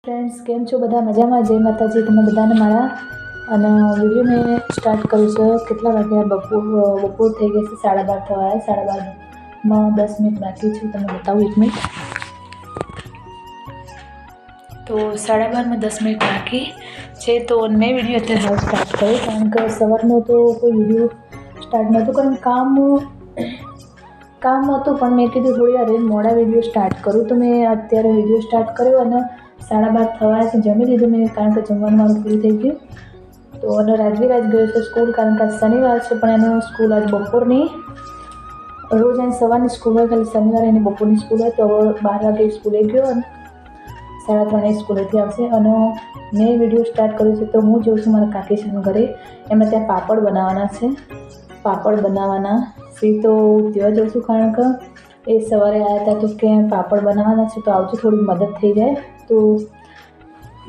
Friends came छो बधा मजा में जय माताजी तमे बधाने मारा अने वीडियो में स्टार्ट करूँ छे। केटला वागे बपोर थई गई छे 12:30 थवा है 12:30 में 10 मिनिट बाकी छे। तमे बताऊँ 1 मिनिट तो 12:30 में 10 मिनिट बाकी छे। तो मैं वीडियो अत्यारे स्टार्ट करूँ कारण के सवारनो तो कोई वीडियो स्टार्ट नहोतो कारण काम हतुं पण मैं कीधुं थोड़ी वार मोड़ा वीडियो स्टार्ट करूँ। तो मैं अत्यारे वीडियो स्टार्ट कर्यो अने 12:30 थवा है। जमी लीधुं मैं कारण के जमवानुं मारुं पूरुं थई गयुं। तो अने રાજવી રાજ गयो छे स्कूल कारण के शनिवार छे पण एनो स्कूल आज बपोरनी रोज एनी सवारनी स्कूल होय खाली शनिवारे एनी बपोरनी स्कूल होय। तो 12 वागे स्कूले गयो अने 3:30 स्कूलेथी आवशे अने मैं वीडियो स्टार्ट कर्यो छे। तो हूँ जोउं छुं मारा काकीशाना घरे एमणे त्यां पापड़ बनाववाना छे। पापड़ बनाववाना छे तो त्यां जोउं छुं कारण के ए सवारे आया था तो के पापड़ बनाववाना छे तो आवजो थोड़ी मदद थई जाए। तो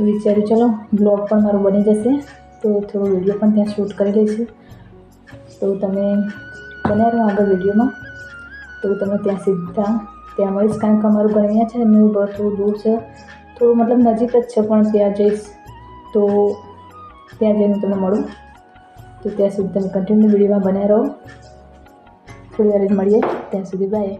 विचार्युं चलो ब्लॉग पण मारो बनी जशे तो थोड़ो वीडियो पण त्यां शूट करी लईशुं। तो तमे बन्या रहो आगळ विडियोमां। तो तमे त्यां सीधा त्यां मळीश कारण के अमारुं घर अहींया छे ने थोडुं दूर छे थोड़ुं मतलब नजीक ज छे पण त्यां जईश तो त्यां जईने तमने मळुं। तो त्यां सुधी तमे कन्टिन्यू विडियोमां बन्या रहो। थोड़ी वार मळीए त्यां सुधी बाय।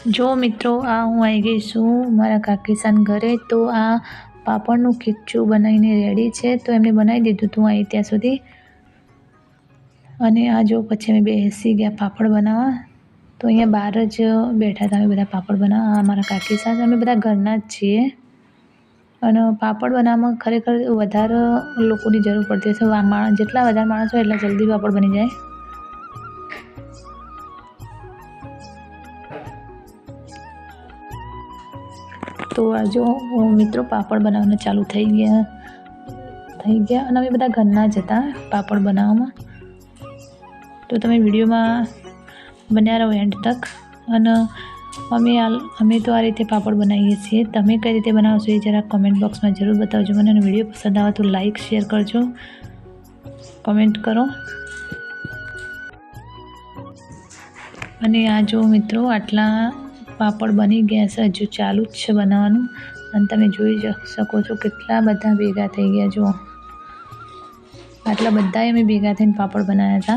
जो मित्रों आ हूँ आई गई छूँ मारा काकीसान घरे। तो आ पापड़નું ખીચું बनाईने रेडी है। तो एमने बनाई दीधुं હતું અહીં ત્યાં સુધી અને આ જો પછી અમે બેસી ગયા પાપડ બનાવવા। તો અહીંયા બહાર જ બેઠા હતા અમે બધા પાપડ બનાવવા। અમારા કાકી સાથે અમે બધા ઘરના જ છીએ અને પાપડ બનાવવામાં ખરેખર વધારે લોકોની જરૂર પડતી હોય છે। જેટલા વધારે માણસ હોય એટલા જલ્દી પાપડ બની જાય। तो आ जो मित्रों पापड़ बनाववाना चालू थई गया अने अमे बधा घरना ज हता पापड़ बनाववामां। तो तमे विडियोमां बन्या रहो एंड तक। अने अमे तो आ रीते पापड़ बनावीए छीए। तमे कई रीते बनावो छो ए जरा कमेंट बॉक्स में जरूर बतावजो मने। अने विडियो पसंद आवे तो लाइक शेर करजो, कमेंट करो। अने आ जो मित्रों आटला पापड़ बनी गया छे हजू चालू ज छे बनाववानुं अने तमे जोई शको छो केटला बधा भेगा थई गया। जो आटला बधाए अमे भेगा थईने पापड़ बनाव्या हता।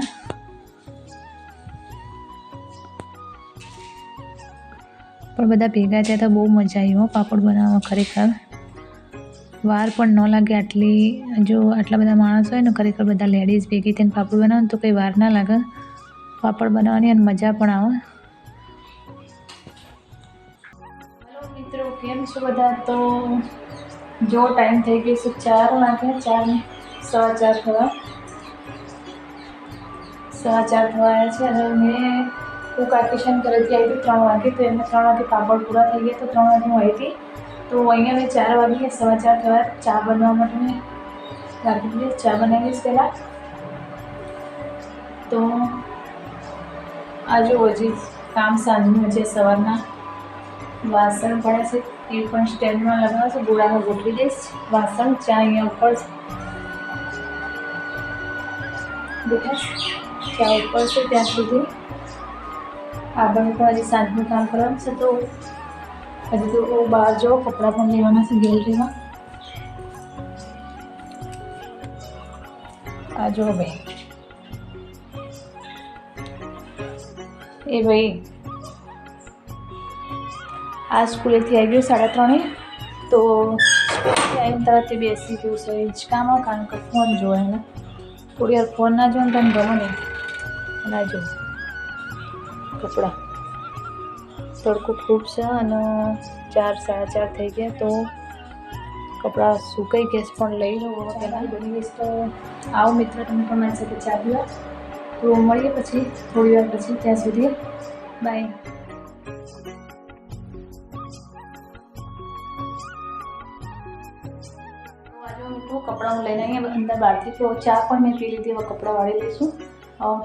पण बधा भेगा थया तो बहु मजा आई हो पापड़ बनाववा। खरेखर वार पण न लागे आटली जो आटला बधा माणस होय ने खरेखर बधा लेडीज भेगी थईने पापड़ बनावे तो कई वार ना लागे पापड़ बनाववानी अने मजा पण आवे। मित्रों केम छो बधा। तो जो टाइम थई गयो छे 4 वागे 4:15 थवा 4:15 थवाया छे अने मैं हूँ काकीशान घरेथी आई थी 3 वागे। तो एमने 3 वागे पापड़ पूरा थई गया तो 3 वागे हूँ आई थी। तो अहींया मैं 4 वागे 4:15 थवा चा बनवा माटे मैं राखी दीधी। चा बनावीश पहेला। तो आज हजी काम सांजनुं जे सवाરના वासण पड्या छे ए पण स्टेन्डमां लगाववा छे। गोळामां गोठवी दईश वासण। चा अहींया उपर बेटा चा उपर छे त्यां सुधी આગળ પણ હજી સાંજનું કામ કરવાનું છે। તો હજી તો બહાર જો કપડાં પણ લેવાના છે ગેલેરીમાં। આ જો ભાઈ એ ભાઈ આ સ્કૂલેથી આવી ગયું 3:30 તો સ્કૂલેથી આવીને તરત બેસી ગયું છે હિંચકામાં કારણ કે ફોન જોવે ને થોડી વાર ફોન ના જોવે ને તો ગમે નહીં। અને આ જો कपड़ा तड़को खूब से अने 4 4:30 थई गया। तो कपड़ा सुकाई गया पण लई लो पहला बनी गई। तो आओ मित्र तमे पण मारी साथे चा पीवा। तो मळीए पछी थोड़ी वार पछी त्यां सुधी बाय। तो आज मित्रों कपड़ा हूँ लईने आई अंदर बहारथी। तो चा पण मैं पी लीधी। हवे कपड़ा वाળી लईशुं।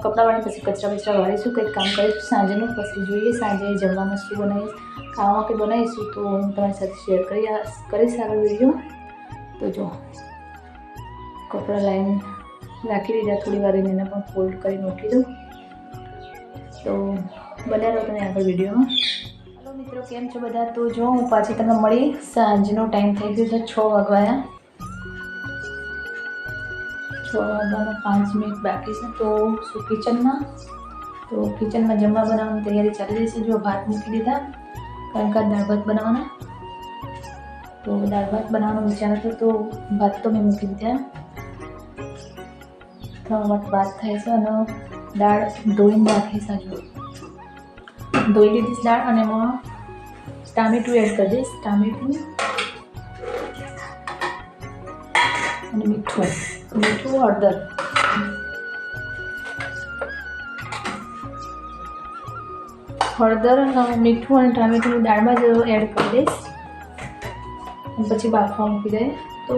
कपड़ा वाળી पछी कचरा बचरा वाळीशुं कंईक काम करीशुं सांजेनुं। पछी जोईए सांजे जमवामां शुं बनावीश खावामां के बनावीशुं। तो हूँ तमारी साथे शेर करीश आगळ विडियो। तो जो कपड़ा लाईने राखी दीधा थोड़ी वार एने पण फोल्ड करीने मूकी दऊं। तो बन्या रहो तमे आगळ विडियोमां। हेलो મિત્રો કેમ છો બધા? તો જો હું પાછી તમને મળી, સાંજનો ટાઈમ થઈ ગયો છે 6 વાગ્યા. 6 વાગ્યાના 5 મિનિટ બાકી છે. તો શું કિચનમાં જમવા બનાવવાની તૈયારી ચાલી રહી છે. જો ભાત મૂકી દીધા કારણ કે દાળ ભાત બનાવવાના. તો દાળ ભાત બનાવવાનો વિચાર હતો તો ભાત તો મેં મૂકી દીધા. 3 વાટ ભાત થાય છે અને દાળ ધોઈને રાખી છે. ધોઈ લીધી દાળ અને એમાં ટામેટું એડ કરી દઈશ. ટામેટું અને મીઠું, હળદર. મીઠું અને ટામેટું દાળમાં જ એડ કરી દઈશ અને પછી બાફવા મૂકી દઈએ. તો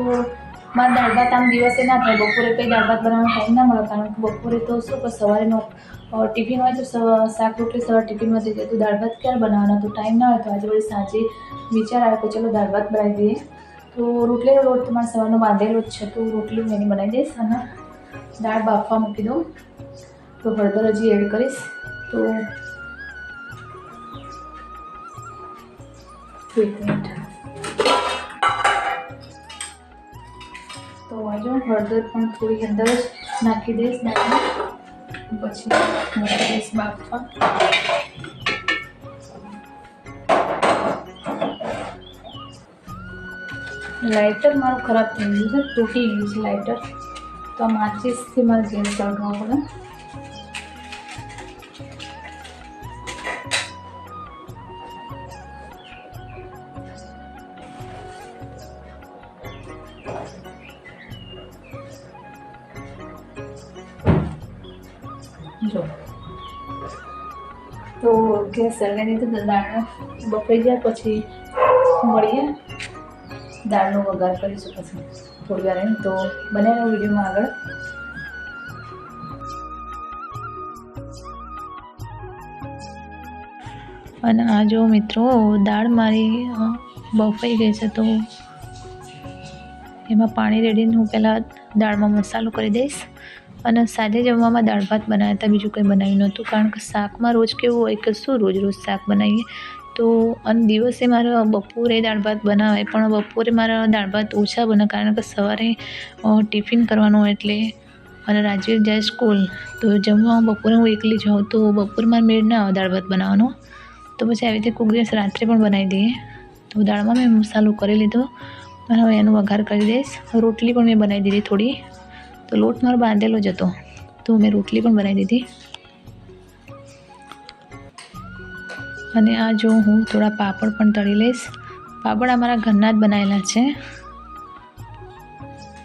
મારા દાળ ભાત આમ દિવસે ના થાય, બપોરે કંઈ દાળ ભાત બનાવવાનો ટાઈમ ના મળે કારણ કે બપોરે તો શું કે સવારેનો ટિફિન હોય તો શાક રોટલી સવાર ટિફિનમાં થઈ જાય. તો દાળ ભાત ક્યારે બનાવવાના? તો ટાઈમ ના હોય તો આજે વળી સાંજે વિચાર આવ્યો કે ચલો દાળ ભાત બનાવી દઈએ. તો રોટલીનો લોટ તમારે સવારનો બાંધેલો જ છે તો રોટલી મેં બનાવી દઈશ અને દાળ બાફવા મૂકી દઉં. તો હળદર હજી એડ કરીશ. તો 1 મિનિટ. તો આજો હળદર પણ થોડી અંદર જ નાખી દઈશ દાળમાં, પછી મૂકી દઈશ બાફવા. લાઇટર મારું ખરાબ થઈ ગયું છે, તૂટી ગયું છે લાઇટર. તો આ માચીસથી મારે ગેસ સળગાવવો પડે. જો તો ગેસ સળગાવી દીધું. દાળ બફાઈ જાય પછી મળીએ, દાળનો વઘાર કરીશું પછી થોડી વાર. તો બનાવેલો વિડીયોમાં આગળ. અને આ જો મિત્રો દાળ મારી બફાઈ ગઈ છે તો એમાં પાણી રેડીને હું પહેલાં દાળમાં મસાલો કરી દઈશ. અને સાંજે જમવામાં દાળ ભાત બનાવ્યા હતા, બીજું કંઈ બનાવ્યું નહોતું કારણ કે શાકમાં રોજ કેવું હોય કે શું રોજ શાક બનાવીએ. તો અને દિવસે મારા બપોરે દાળ ભાત બનાવાય પણ બપોરે મારા દાળ ભાત ઓછા બને કારણ કે સવારે ટિફિન કરવાનું એટલે અને રાજવીર જાય સ્કૂલ. તો જમવા બપોરે હું એકલી જાઉં તો બપોરે મારે મેળ ના આવે દાળ ભાત બનાવવાનો. તો પછી આવી રીતે કોઈક દિવસ રાત્રે પણ બનાવી દઈએ. તો દાળમાં મેં મસાલો કરી લીધો અને હવે એનો વઘાર કરી દઈશ. રોટલી પણ મેં બનાવી દીધી થોડી. તો લોટ મારો બાંધેલો જ હતો તો મેં રોટલી પણ બનાવી દીધી. અને આ જો હું થોડા પાપડ પણ તળી લઈશ. પાપડ અમારા ઘરના જ બનાવેલા છે.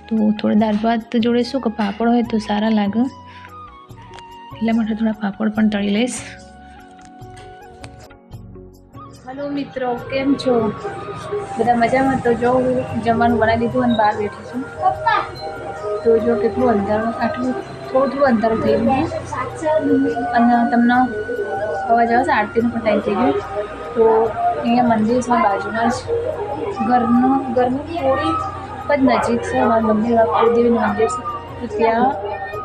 તો થોડા દાળ ભાત જોડે શું કે પાપડ હોય તો સારા લાગે, એટલા માટે થોડા પાપડ પણ તળી લઈશ. હલો મિત્રો, કેમ છો બધા? મજામાં? તો જો હું જમવાનું બનાવી દીધું અને બહાર બેઠી છું. તો જો કેટલું અંધારું, આટલું થોડું અંધારું થઈ ગયું અને તમને અવાજ આવે છે. આરતીનો પણ ટાઈમ થઈ ગયો. તો અહીંયા મંદિર છે બાજુમાં જ, ઘરનું થોડી જ નજીક છે અમારું મંદિર, કુળદેવીનું મંદિર છે. તો ત્યાં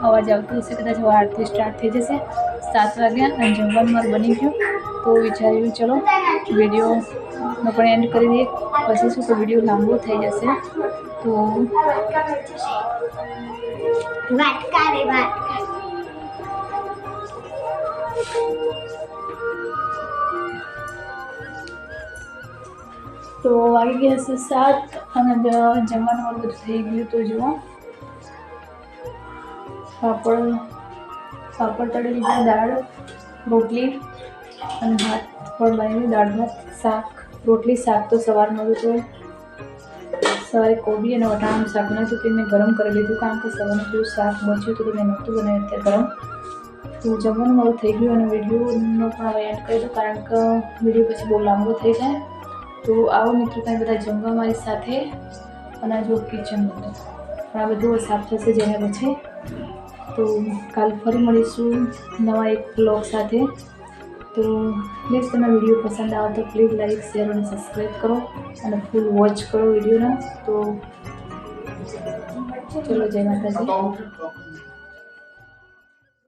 અવાજ આવતો હશે કદાચ. હવે આરતી સ્ટાર્ટ થઈ જશે 7 વાગ્યા અને જમવાનું મારું બની ગયું. તો વિચાર્યું ચલો વિડીયોનો પણ એન્ડ કરી દઈએ, પછી શું તો વિડીયો લાંબો થઈ જશે. તો તો આવી ગયા છે 7 અને જમવાનું મારું બધું થઈ ગયું. તો જુઓ પાપડ તળી લીધા, દાળ રોટલી અને ભાત પણ બનાવી. દાળ ભાત શાક રોટલી શાક તો સવારનું હતું. તો સવારે કોબી અને વટાણાનું શાક બનાવ્યું હતું તે મેં ગરમ કરી લીધું કારણ કે સવારનું જેવું શાક બચ્યું હતું તો મેં નહોતું બનાવ્યું અત્યારે ગરમ. તો જમવાનું મારું થઈ ગયું અને વિડીયોનો પણ હવે એડ કરી દઉં કારણ કે વિડીયો પછી બહુ લાંબો થઈ જાય. તો આવો મિત્રો તમે બધા જમવા મારી સાથે. અને જો કિચન બધું પણ આ બધું સાફ થશે જેને પછી. તો કાલ ફરી મળીશું નવા એક બ્લોગ સાથે. તો પ્લીઝ તમને વિડીયો પસંદ આવે તો પ્લીઝ લાઈક શેર અને સબસ્ક્રાઈબ કરો અને ફૂલ વોચ કરો વિડીયોના. તો ચલો જય માતાજી.